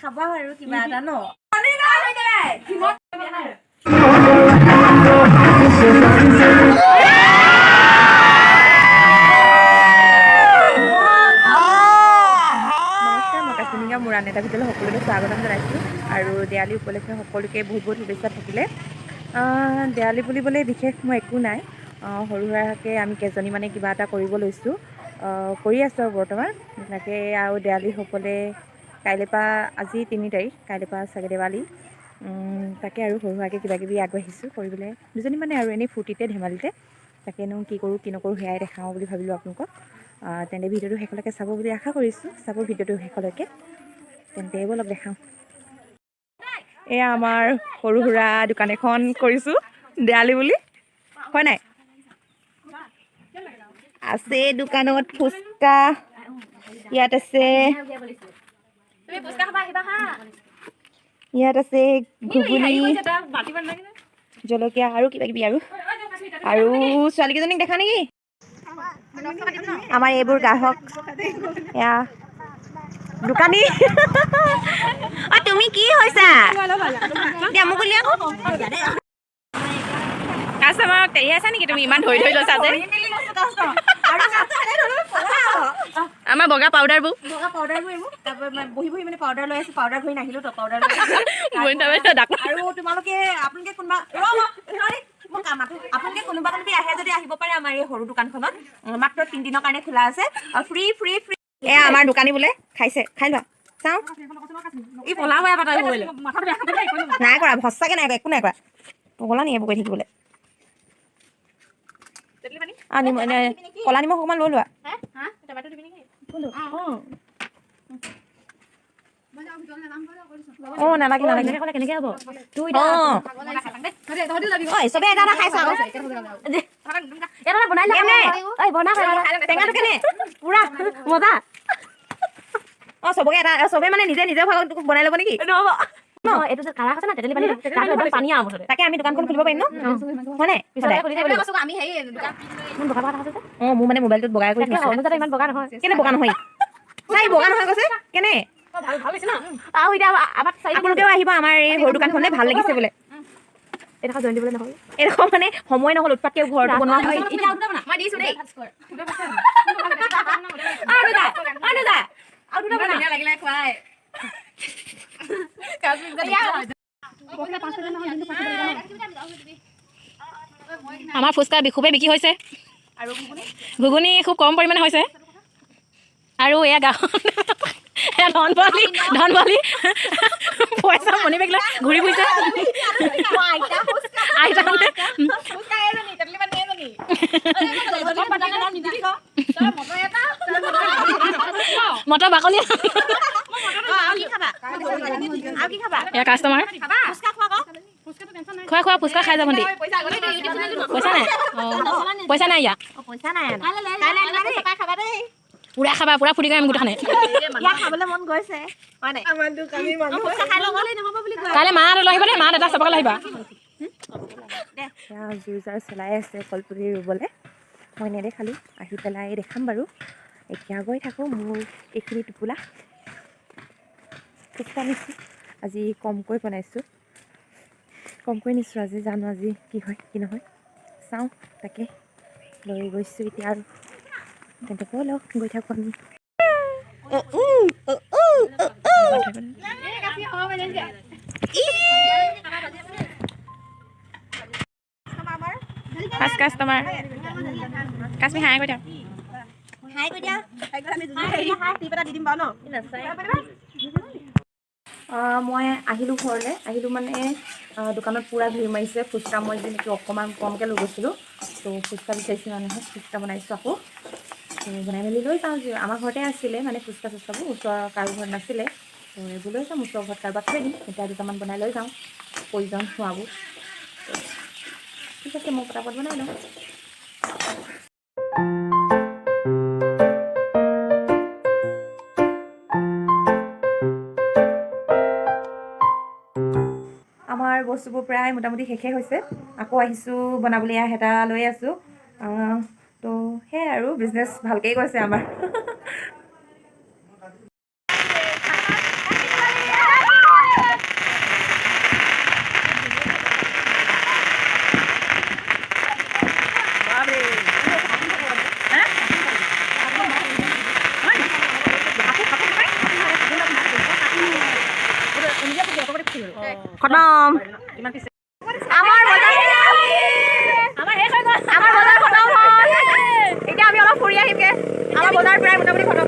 খাবা আৰু কিবা এটা ন মোৰ আন এটা ভিতৰত সকলোকে স্বাগতম জনাইছোঁ আৰু দেৱালী উপলক্ষে সকলোকে বহুত বহুত শুভেচ্ছা থাকিলে দেৱালী বুলিবলৈ বিশেষ মই একো নাই সৰু সুৰাকৈ আমি কেইজনীমানে কিবা এটা কৰিব লৈছোঁ কৰি আছোঁ আৰু বৰ্তমান তাকে আৰু দেৱালী হ'বলৈ কাইলৈ পৰা আজি 3 তাৰিখ কাইলৈ পৰা চাগে দেৱালী তাকে আৰু সৰু সুৰাকৈ কিবা কিবি আগবাঢ়িছোঁ কৰিবলৈ দুজনীমানে আৰু এনেই ফূৰ্তিতে ধেমালিতে তাকেনো কি কৰোঁ কি নকৰোঁ সেয়াই দেখাওঁ বুলি ভাবিলোঁ আপোনালোকক তেন্তে ভিডিঅ'টো শেষলৈকে চাব বুলি আশা কৰিছোঁ চাব ভিডিঅ'টো শেষলৈকে তেন্তে বলক দেখাওঁ এয়া আমাৰ সৰু সুৰা দোকান এখন কৰিছোঁ দেৱালী বুলি হয় নাই আছে দোকানত ফুচকা ইয়াত আছে ইয়াত আছে ঘুগুনি জলকীয়া আৰু কিবা কিবি আৰু ছোৱালীকেইজনীক দেখা নেকি আমাৰ এইবোৰ গ্ৰাহক এয়া দোকানী তুমি কি হৈছা মোক কাষ্টমাৰক তেৰি আছা নেকি তুমি ইমান ধৰি লৈছা যে আমাৰ বগা পাউডাৰবোৰ বহি বহি মানে পাউডাৰ লৈ আছো পাউডাৰ ঘূৰি নাহিলো তো পাউডাৰ আৰু তোমালোকে আপোনালোকে কোনোবা আপোনালোকে কোনোবা কোনোবি আহে যদি আহিব পাৰে আমাৰ এই সৰু দোকানখনত মাত্ৰ 3 দিনৰ কাৰণে খোলা আছে আৰু ফ্ৰী ফ্ৰী ফ্ৰী এয়া আমাৰ দোকানী বোলে খাইছে খাই লোৱা চাওঁ ই পলা হৈ নাই কৰা সঁচাকে নাই কৰা একো নাই কৰা পগলা নি এইবোৰ কৰি থাকিবলৈ কলা নিমখ অকণমান লৈ লোৱা নালাগে নালাগে কেনেকে হ'ব চবে এটা এটা খাইছা টেঙাটো কেনে পুৰা মজা চবকে এটা চবে মানে নিজে নিজে ভাগত বনাই ল'ব নেকি তাকে আমি দোকানখন খুলিব পাৰিম ন হয় নাই মোৰ মানে মোবাইলটোত বগাই কৰি ইমান বগা নহয় কেনে বগা নহয় চাই বগা নহয় কৈছে কেনে আপোনালোকেও আহিব আমাৰ এই সৰু দোকানখনে ভাল লাগিছে বোলে এডোখৰ জইন দিবলৈ নহয় এডোখৰ মানে সময় নহ'ল উৎপাতকে ঘৰটো বনোৱা হয় আমাৰ ফুচকা খুবেই বিক্ৰী হৈছে আৰু ঘুগুনি খুব কম পৰিমাণে হৈছে আৰু এয়া গাঁৱত ধন বালি পইচা মনি বেগ লৈ ঘূৰি ফুৰিছে মটৰ বাকলি কাষ্টমাৰ খোৱা খোৱা ফুচকা খাই যাব পইচা নাই ইয়াত পুৰা খাবা পুৰা ফুৰি গৈ আমি গোটেইখনে কাইলৈ মা লৈ আহিবা দেই মা এটা চাবলৈ আহিবা জুই জাৰ চলাই আছে কলপুলি ৰুবলৈ মই নেদেখালোঁ আহি পেলাই দেখাম বাৰু এতিয়া গৈ থাকোঁ মোৰ এইখিনি টোপোলা ফুচকা নিছোঁ আজি কমকৈ বনাইছোঁ কমকৈ নিছোঁ আজি জানো আজি কি হয় কি নহয় চাওঁ তাকে লৈ গৈছোঁ এতিয়া আৰু তেন্তে ব'লক গৈ থাকোঁ আমি ফাৰ্ষ্ট কাষ্টমাৰ কাশ্মীৰ হাই কৈ থাক মই আহিলোঁ ঘৰলৈ আহিলোঁ মানে দোকানত পূৰা ভিৰ মাৰিছে ফুচকা মই যেনেকৈ অকণমান কমকৈ লৈ গৈছিলোঁ ত' ফুচকা বিচাৰিছোঁ মানুহে ফুচকা বনাইছোঁ আকৌ বনাই মেলি লৈ যাওঁ আমাৰ ঘৰতে আছিলে মানে ফুচকা চুচকাবোৰ ওচৰৰ কাৰো ঘৰত নাছিলে ত' এইবোৰ লৈ যাওঁ ওচৰৰ ঘৰত কাৰোবাক থৈ দিম এতিয়া দুটামান বনাই লৈ যাওঁ প্ৰয়োজন হোৱাবোৰ ঠিক আছে মই পটাপট বনাই লওঁ আমাৰ বস্তুবোৰ প্ৰায় মোটামুটি শেষেই হৈছে আকৌ আহিছোঁ বনাবলৈ এটা লৈ আছোঁ তো সেয়াই আৰু বিজনেছ ভালকেই গৈছে আমাৰ খতম আমাৰ বজাৰ খতম হ'ল এতিয়া আমি অলপ ফুৰি আহিমগে আমাৰ বজাৰ প্ৰায় মোটামুটি খতম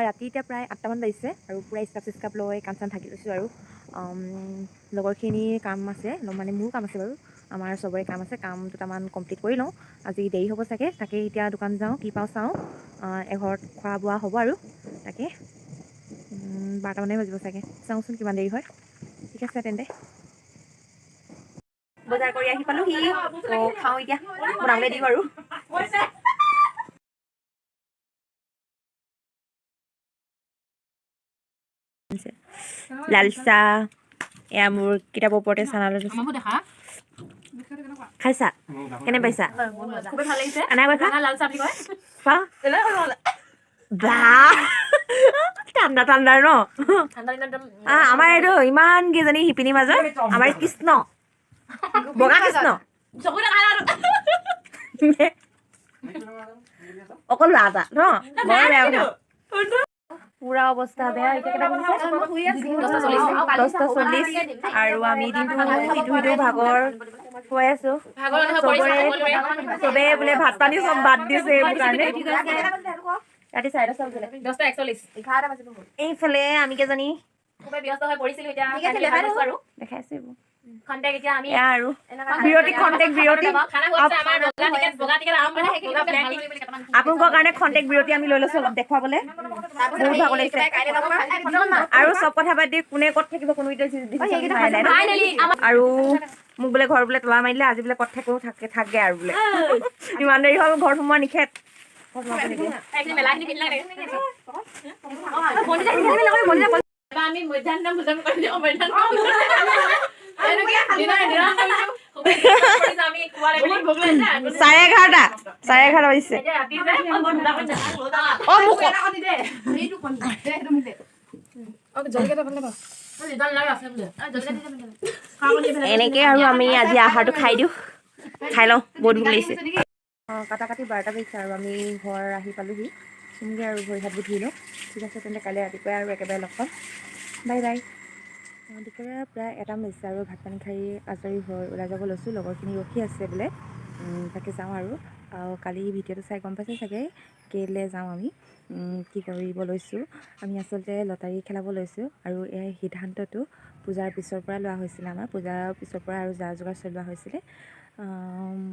ৰাতি এতিয়া প্ৰায় 8টামান বাজিছে আৰু পূৰা স্কাৰ্ফ লৈ কাম চাম থাকি লৈছোঁ আৰু লগৰখিনিৰ কাম আছে মানে মোৰো কাম আছে বাৰু আমাৰ চবৰে কাম আছে কাম দুটামান কমপ্লিট কৰি লওঁ আজি দেৰি হ'ব চাগে তাকে এতিয়া দোকান যাওঁ কি পাওঁ চাওঁ এঘৰত খোৱা বোৱা হ'ব আৰু তাকে 12টামানেই বাজিব চাগে চাওঁচোন কিমান দেৰি হয় ঠিক আছে তেন্তে বজাৰ কৰি আহি পালোহি খাওঁ এতিয়া বনাবলৈ দিওঁ আৰু লাল চাহ এয়া মোৰ কিতাপৰ ওপৰতে চানালৈ খাইছা কেনে পাইছা খুবেই ভাল লাগিছে লাল চাহ ঠাণ্ডা ঠাণ্ডাৰ ন আমাৰ এইটো ইমান কেইজনী শিপিনীৰ মাজত আমাৰ কৃষ্ণ বগা কৃষ্ণ অকল ৰাজা ন বৰ বেয়া কথা পুৰা অৱস্থা বেয়া এতিয়া কেইটা বাজিছে 10:40 আৰু আমি দিনটো ইটো ভাগৰ খুৱাই আছো চবে বোলে ভাত পানী চব বাদ দিছে এইবোৰ কাৰণে ৰাতি 10:40 এইফালে আমি কেইজনী ব্যস্ত হৈ পৰিছিলো এতিয়া দেখাইছো এইবোৰ খন্তেক এতিয়া আমি আৰু বিৰতি খন্তেক বিৰতি আপোনালোকৰ কাৰণে খন্তেক বিৰতি আমি লৈ লৈছো অলপ দেখুৱাবলৈ বহুত ভাগ লাগিছে আৰু চব কথা পাতি কোনে ক'ত থাকিব কোনো আৰু মোক বোলে ঘৰ বোলে তলা মাৰিলে আজি বোলে ক'ত থাকো থাকে আৰু বোলে ইমান দেৰি হ'ল ঘৰত সোমোৱা নিষেধ আমি মধ্যাহ্ন ভোজন কৰি চাৰে 11:30 বাজিছে এনেকে আৰু আমি আজি আহাৰটো খাই দিওঁ খাই লওঁ বহুত ভোক লাগিছে কাটা কাটি 12টা বাজিছে আৰু আমি ঘৰ আহি পালোহি সেনেকৈ আৰু ভৰি হাতবোৰ ধুই লওঁ ঠিক আছে তেন্তে কাইলৈ ৰাতিপুৱাই আৰু একেবাৰে লগ পাম বাই বাই দুপৰীয়া প্ৰায় 1টা বাজিছে আৰু ভাত পানী খাই আজৰি হৈ ওলাই যাব লৈছোঁ লগৰখিনি ৰখি আছে বোলে তাকে যাওঁ আৰু কালি ভিডিঅ'টো চাই গম পাইছে চাগে কেলৈ যাওঁ আমি কি কৰিব লৈছোঁ আমি আচলতে লটাৰী খেলাব লৈছোঁ আৰু এই সিদ্ধান্তটো পূজাৰ পিছৰ পৰা লোৱা হৈছিলে আমাৰ পূজাৰ পিছৰ পৰা আৰু যা যোগাৰ চলোৱা হৈছিলে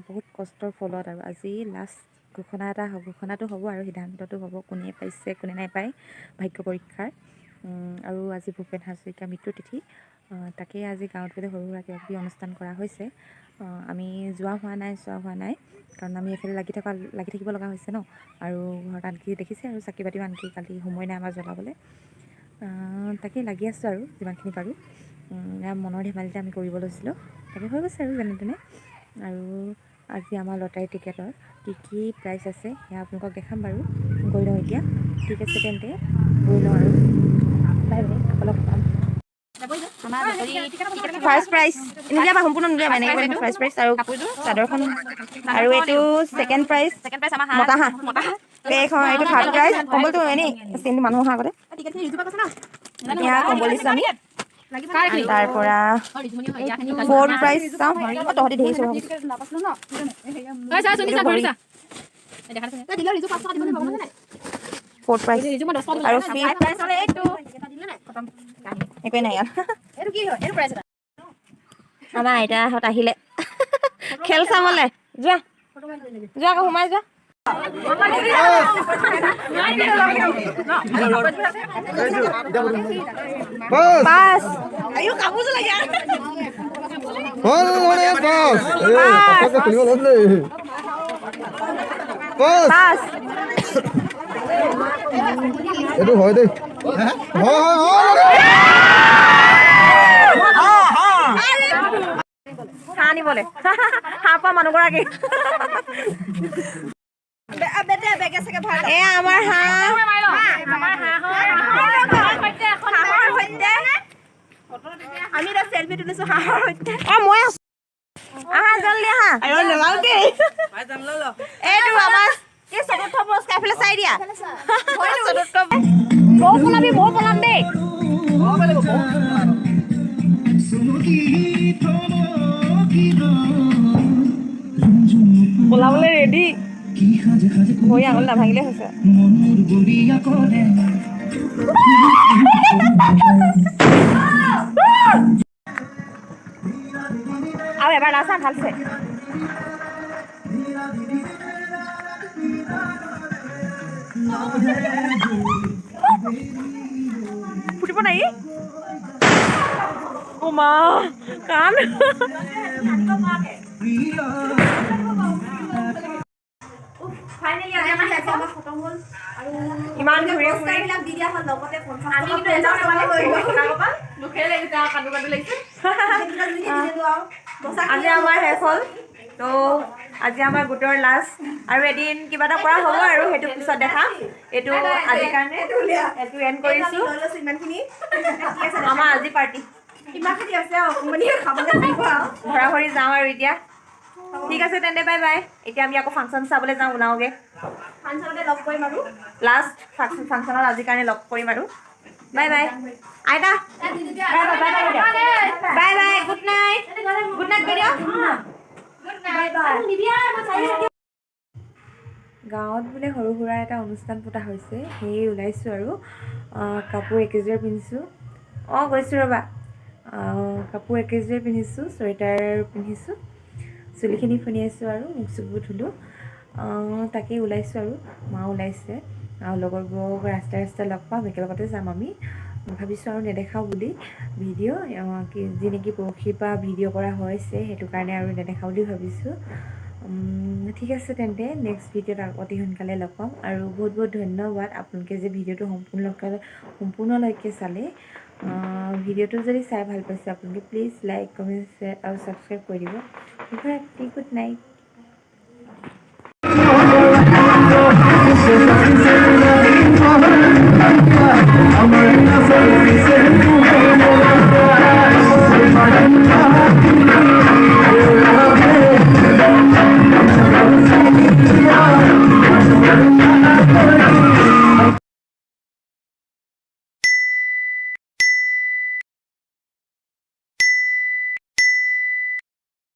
বহুত কষ্টৰ ফলত আৰু আজি লাষ্ট ঘোষণাটো হ'ব আৰু সিদ্ধান্তটো হ'ব কোনে পাইছে কোনে নাই পায় ভাগ্য পৰীক্ষাৰ আৰু আজি ভূপেন হাজৰিকা মৃত্যু তিথি তাকে আজি গাঁৱত বোলে সৰু সুৰা কিবা কিবি অনুষ্ঠান কৰা হৈছে আমি চোৱা হোৱা নাই কাৰণ আমি এইফালে লাগি থাকিব লগা হৈছে ন আৰু ঘৰত আনকি দেখিছে আৰু চাকি বাতিও আনকি কালি সময় নাই আমাৰ জ্বলাবলৈ তাকে লাগি আছোঁ আৰু যিমানখিনি পাৰোঁ মনৰ ধেমালিতে আমি কৰিব লৈছিলোঁ তাকে হৈ গৈছে আৰু যেনে তেনে আৰু আজি আমাৰ লটাৰী টিকেটৰ কি প্ৰাইচ আছে সেয়া আপোনালোকক দেখাম বাৰু গৈ লওঁ এতিয়া ঠিক আছে তেন্তে গৈ লওঁ আৰু বাই বাই অলপ পাম ফাৰ্ষ্ট প্ৰাইজ নিদিয়াবা সম্পূৰ্ণ নিদিয়াবা এনেকৈ ফাৰ্ষ্ট প্ৰাইজ আৰু চাদৰখন আৰু এইটো ছেকেণ্ড প্ৰাইজ মতা হাঁহ এইখন এইটো থাৰ্ড প্ৰাইজ কম্বলটো এনেই চিনটো মানুহ অহা আগতে এতিয়া কম্বল দিছোঁ আমি তাৰ পৰা ফ'ৰ্থ প্ৰাইজ চাওঁ তহঁতি দেখিছোঁ ফ'ৰ্থ প্ৰাইজ আৰু ফিফ্থ প্ৰাইজ একোৱেই নাই আমাৰ আইতাহঁত আহিলে খেল চাবলৈ যোৱা যোৱা আকৌ সোমাই যোৱা পাঁচ এইটো হয় দেই হাঁহ আনিবলৈ হাঁহ পোৱা মানুহগৰাকী এয়া আমাৰ হাঁহ আমি এতিয়া চেলফি তুলিছো হাঁহৰ সৈতে মই আছো আহা জলদি আহা এইটো আমাৰ কি চতুৰ্থ পুৰস্কাৰ এফালে চাই দিয়া বৌ পলাম দেই পলাবলৈ ৰেডি ভৰি আঙুলি নাভাঙিলে হৈছে আৰু এবাৰ নাচা ভালছে ফুটিব নাই অ' মা কাণ ইমান ঘূৰি আজি আমাৰ শেষ হ'ল ত' আজি আমাৰ গোটৰ লাষ্ট আৰু এদিন কিবা এটা কৰা হ'ব আৰু সেইটো পিছত দেখাম এইটো আজিৰ কাৰণে এইটো এণ্ড কৰিছোঁ আমাৰ আজি পাৰ্টি ধৰা ধৰি যাওঁ আৰু এতিয়া ঠিক আছে তেন্তে বাই বাই এতিয়া আমি আকৌ ফাংচন চাবলৈ যাওঁ ওলাওঁগৈ লাষ্ট ফাংচনত আজিৰ কাৰণে লগ কৰিম আৰু বাই বাই আইতা বাই বাই গুড নাইট কৈ দিয়ক গাঁৱত বোলে সৰু সুৰা এটা অনুষ্ঠান পতা হৈছে সেয়ে ওলাইছোঁ আৰু কাপোৰ একেযোৰে পিন্ধিছোঁ অঁ গৈছোঁ ৰ'বা কাপোৰ একেযোৰে পিন্ধিছোঁ চুৱেটাৰ পিন্ধিছোঁ চুলিখিনি ফুনিয়াইছোঁ আৰু মুখ চুখবোৰ ধুলোঁ তাকেই ওলাইছোঁ আৰু মা ওলাইছে আৰু লগৰবোৰক ৰাস্তাই লগ পাম একেলগতে যাম আমি ভাবিছোঁ আৰু নেদেখাওঁ বুলি ভিডিঅ' যি নেকি পৰহিৰ পৰা ভিডিঅ' কৰা হৈছে সেইটো কাৰণে আৰু নেদেখাওঁ বুলি ভাবিছোঁ ঠিক আছে তেন্তে নেক্সট ভিডিঅ'ত অতি সোনকালে লগ পাম আৰু বহুত বহুত ধন্যবাদ আপোনালোকে যে ভিডিঅ'টো সম্পূৰ্ণলৈকে চালে ভিডিঅ'টো যদি চাই ভাল পাইছে আপোনালোকে প্লিজ লাইক কমেণ্ট শ্বেয়াৰ আৰু ছাবস্ক্ৰাইব কৰি দিব গুড নাইট I'm